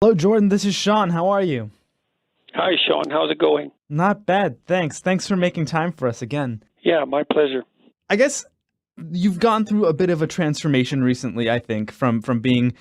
Hello, Jordan. This is Sean. How are you? Hi, Sean. How's it going? Not bad, thanks. Thanks for making time for us again. Yeah, my pleasure. I guess you've gone through a bit of a transformation recently, I think, from being,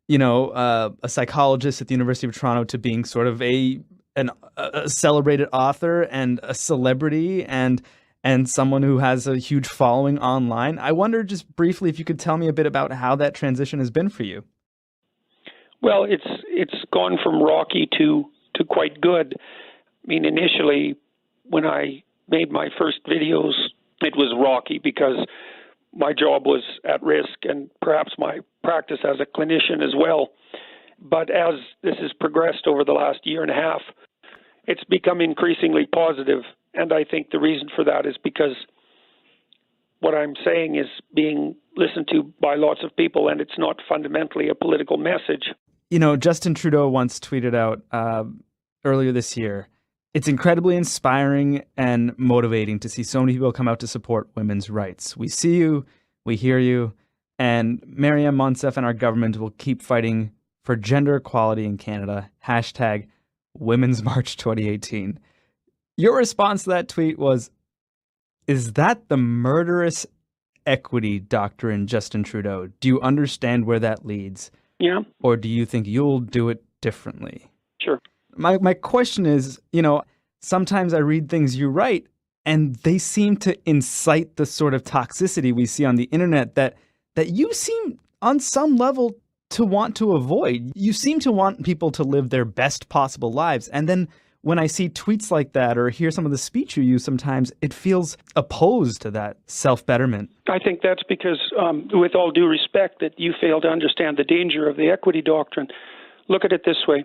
a psychologist at the University of Toronto to being sort of a celebrated author and a celebrity and someone who has a huge following online. I wonder just briefly if you could tell me a bit about how that transition has been for you. Well, it's gone from rocky to quite good. I mean, initially, when I made my first videos, it was rocky because my job was at risk and perhaps my practice as a clinician as well. But as this has progressed over the last year and a half, it's become increasingly positive. And I think the reason for that is because what I'm saying is being listened to by lots of people, and it's not fundamentally a political message. Justin Trudeau once tweeted out earlier this year, "It's incredibly inspiring and motivating to see so many people come out to support women's rights. We see you, we hear you, and Maryam Monsef and our government will keep fighting for gender equality in Canada. Hashtag Women's March 2018. Your response to that tweet was, "Is that the murderous equity doctrine, Justin Trudeau? Do you understand where that leads? Yeah. Or do you think you'll do it differently?" Sure. My question is, sometimes I read things you write and they seem to incite the sort of toxicity we see on the internet that you seem on some level to want to avoid. You seem to want people to live their best possible lives. And then when I see tweets like that or hear some of the speech you use sometimes, it feels opposed to that self-betterment. I think that's because, with all due respect, that you fail to understand the danger of the equity doctrine. Look at it this way. In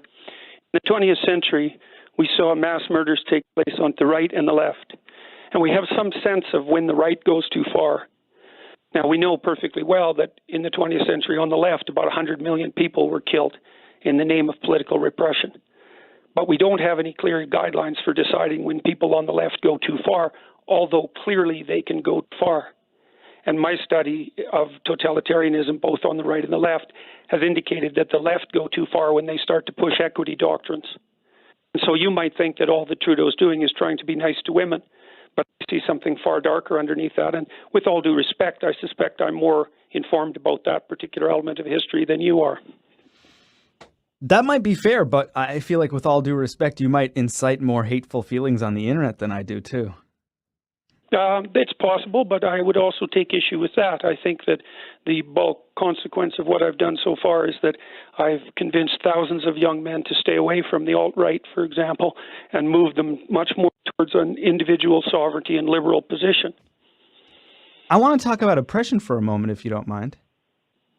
the 20th century, we saw mass murders take place on the right and the left. And we have some sense of when the right goes too far. Now, we know perfectly well that in the 20th century on the left, about 100 million people were killed in the name of political repression. But we don't have any clear guidelines for deciding when people on the left go too far, although clearly they can go far. And my study of totalitarianism, both on the right and the left, has indicated that the left go too far when they start to push equity doctrines. And so you might think that all that Trudeau's doing is trying to be nice to women, but I see something far darker underneath that. And with all due respect, I suspect I'm more informed about that particular element of history than you are. That might be fair, but I feel like with all due respect, you might incite more hateful feelings on the internet than I do too. It's possible, but I would also take issue with that. I think that the bulk consequence of what I've done so far is that I've convinced thousands of young men to stay away from the alt-right, for example, and move them much more towards an individual sovereignty and liberal position. I want to talk about oppression for a moment, if you don't mind.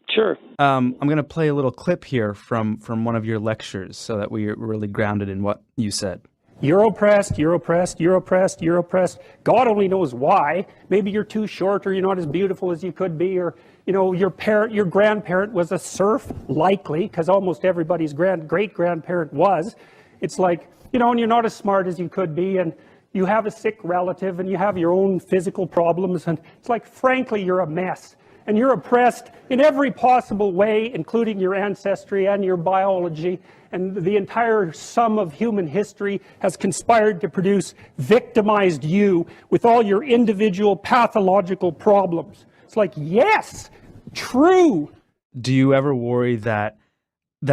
Sure. I'm going to play a little clip here from one of your lectures so that we're really grounded in what you said. You're oppressed, you're oppressed, you're oppressed, you're oppressed. God only knows why. Maybe you're too short, or you're not as beautiful as you could be, or your grandparent was a serf, likely, because almost everybody's great-grandparent was. It's like, and you're not as smart as you could be, and you have a sick relative, and you have your own physical problems, and it's like, frankly, you're a mess. And you're oppressed in every possible way, including your ancestry and your biology. And the entire sum of human history has conspired to produce victimized you with all your individual pathological problems. It's like, yes, true. Do you ever worry that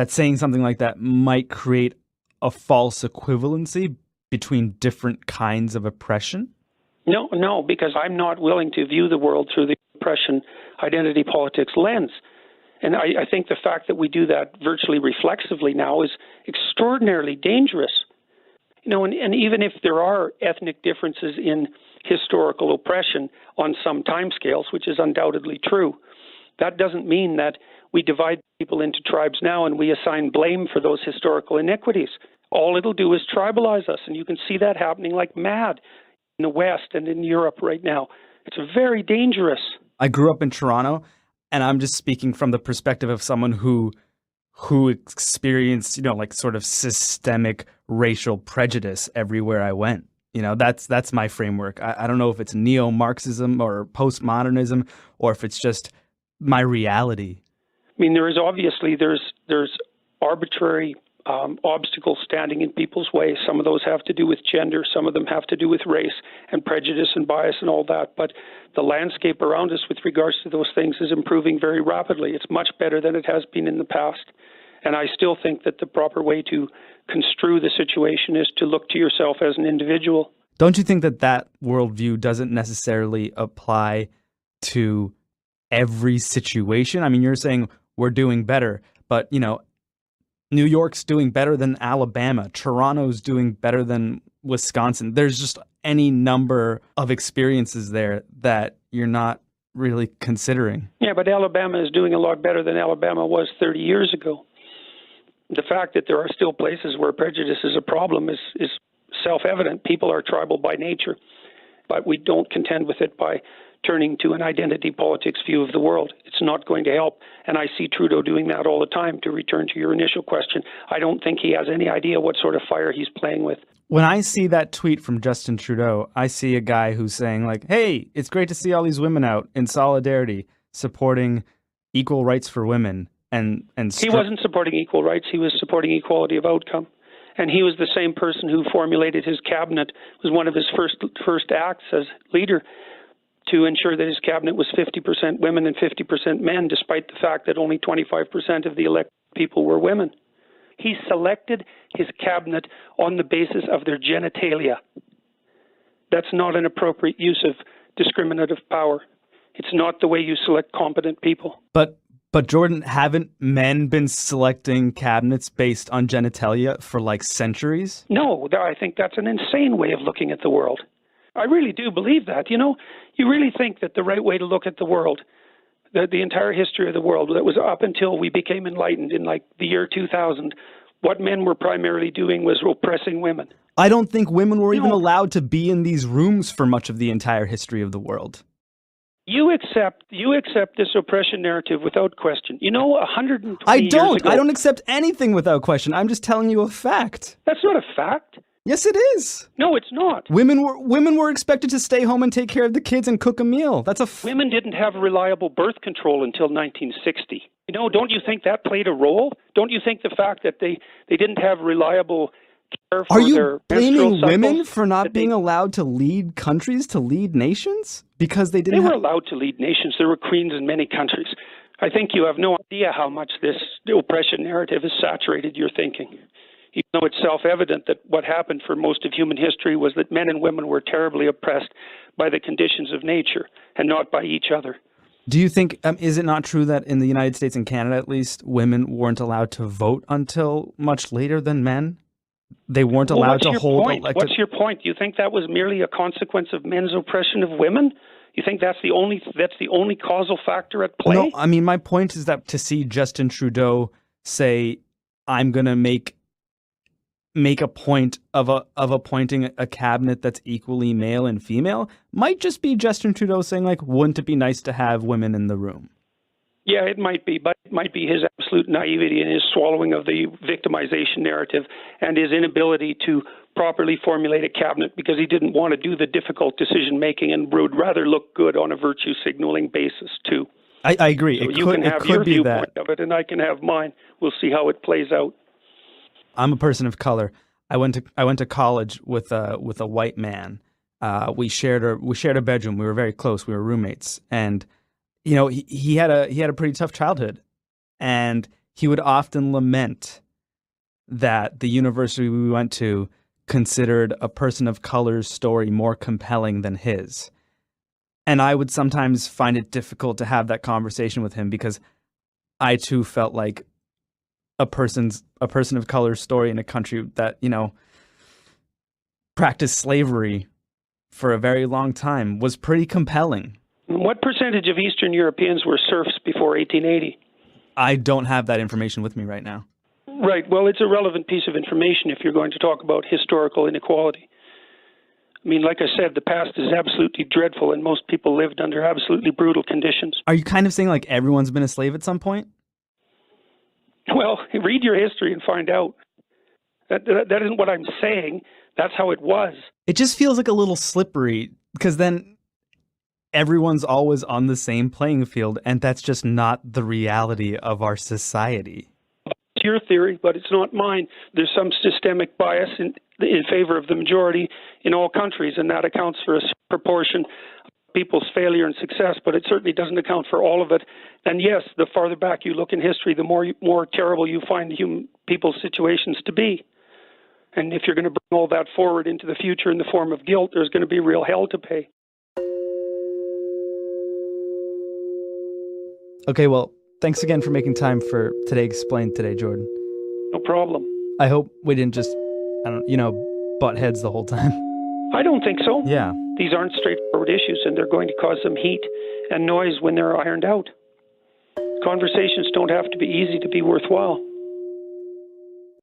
saying something like that might create a false equivalency between different kinds of oppression? No, because I'm not willing to view the world through the oppression identity politics lens. And I think the fact that we do that virtually reflexively now is extraordinarily dangerous. And even if there are ethnic differences in historical oppression on some timescales, which is undoubtedly true, that doesn't mean that we divide people into tribes now and we assign blame for those historical inequities. All it'll do is tribalize us, and you can see that happening like mad in the West and in Europe right now. It's very dangerous. I grew up in Toronto, and I'm just speaking from the perspective of someone who experienced, sort of systemic racial prejudice everywhere I went. That's my framework. I don't know if it's neo-Marxism or postmodernism, or if it's just my reality. I mean, there's arbitrary obstacles standing in people's way. Some of those have to do with gender, some of them have to do with race and prejudice and bias and all that. But the landscape around us with regards to those things is improving very rapidly. It's much better than it has been in the past. And I still think that the proper way to construe the situation is to look to yourself as an individual. Don't you think that that worldview doesn't necessarily apply to every situation? I mean, you're saying we're doing better, but, you know, New York's doing better than Alabama. Toronto's doing better than Wisconsin. There's just any number of experiences there that you're not really considering. Yeah, but Alabama is doing a lot better than Alabama was 30 years ago. The fact that there are still places where prejudice is a problem is self-evident. People are tribal by nature, but we don't contend with it by turning to an identity politics view of the world. It's not going to help, and I see Trudeau doing that all the time. To return to your initial question, I don't think he has any idea what sort of fire he's playing with. When I see that tweet from Justin Trudeau, I see a guy who's saying, like, hey, it's great to see all these women out in solidarity supporting equal rights for women. He wasn't supporting equal rights. He was supporting equality of outcome. And he was the same person who formulated his cabinet. It was one of his first acts as leader to ensure that his cabinet was 50% women and 50% men, despite the fact that only 25% of the elected people were women. He selected his cabinet on the basis of their genitalia. That's not an appropriate use of discriminative power. It's not the way you select competent people. But Jordan, haven't men been selecting cabinets based on genitalia for like centuries? No, I think that's an insane way of looking at the world. I really do believe that. You know, you really think that the right way to look at the world, the entire history of the world, that was up until we became enlightened in like the year 2000, what men were primarily doing was oppressing women. I don't think women were even allowed to be in these rooms for much of the entire history of the world. You accept this oppression narrative without question. You know, 120 I years don't. ago, I don't accept anything without question. I'm just telling you a fact. That's not a fact. Yes, it is. No, it's not. Women were expected to stay home and take care of the kids and cook a meal. Women didn't have reliable birth control until 1960. You know, don't you think that played a role? Don't you think the fact that they didn't have reliable care for their blaming women for not being allowed to lead countries, to lead nations? Because they were allowed to lead nations. There were queens in many countries. I think you have no idea how much this oppression narrative has saturated your thinking. Even though it's self-evident that what happened for most of human history was that men and women were terribly oppressed by the conditions of nature and not by each other. Do you think, is it not true that in the United States and Canada at least, women weren't allowed to vote until much later than men? They weren't allowed to hold elected... What's your point? Do you think that was merely a consequence of men's oppression of women? You think that's the only causal factor at play? No, I mean, my point is that to see Justin Trudeau say, I'm going to make a point of appointing a cabinet that's equally male and female might just be Justin Trudeau saying, like, wouldn't it be nice to have women in the room? Yeah, it might be, but it might be his absolute naivety and his swallowing of the victimization narrative and his inability to properly formulate a cabinet because he didn't want to do the difficult decision-making and would rather look good on a virtue signaling basis, too. I agree. So you can have your viewpoint of it, and I can have mine. We'll see how it plays out. I'm a person of color. I went to college with a white man. We shared a bedroom. We were very close. We were roommates, and you know, he had a pretty tough childhood, and he would often lament that the university we went to considered a person of color's story more compelling than his. And I would sometimes find it difficult to have that conversation with him because I too felt like a person of color's story in a country that, you know, practiced slavery for a very long time was pretty compelling. What percentage of Eastern Europeans were serfs before 1880? I don't have that information with me right now. Right. Well, it's a relevant piece of information if you're going to talk about historical inequality. I mean, like I said, the past is absolutely dreadful, and most people lived under absolutely brutal conditions. Are you kind of saying like everyone's been a slave at some point? Well, read your history and find out. That isn't what I'm saying. That's how it was. It just feels like a little slippery because then everyone's always on the same playing field, and that's just not the reality of our society. your theory, but it's not mine. There's some systemic bias in favor of the majority in all countries, and that accounts for a proportion of people's failure and success, but it certainly doesn't account for all of it. And yes, the farther back you look in history, the more terrible you find people's situations to be. And if you're going to bring all that forward into the future in the form of guilt, there's going to be real hell to pay. Okay, well, thanks again for making time for Today Explained today, Jordan. No problem. I hope we didn't just, butt heads the whole time. I don't think so. Yeah. These aren't straightforward issues, and they're going to cause some heat and noise when they're ironed out. Conversations don't have to be easy to be worthwhile.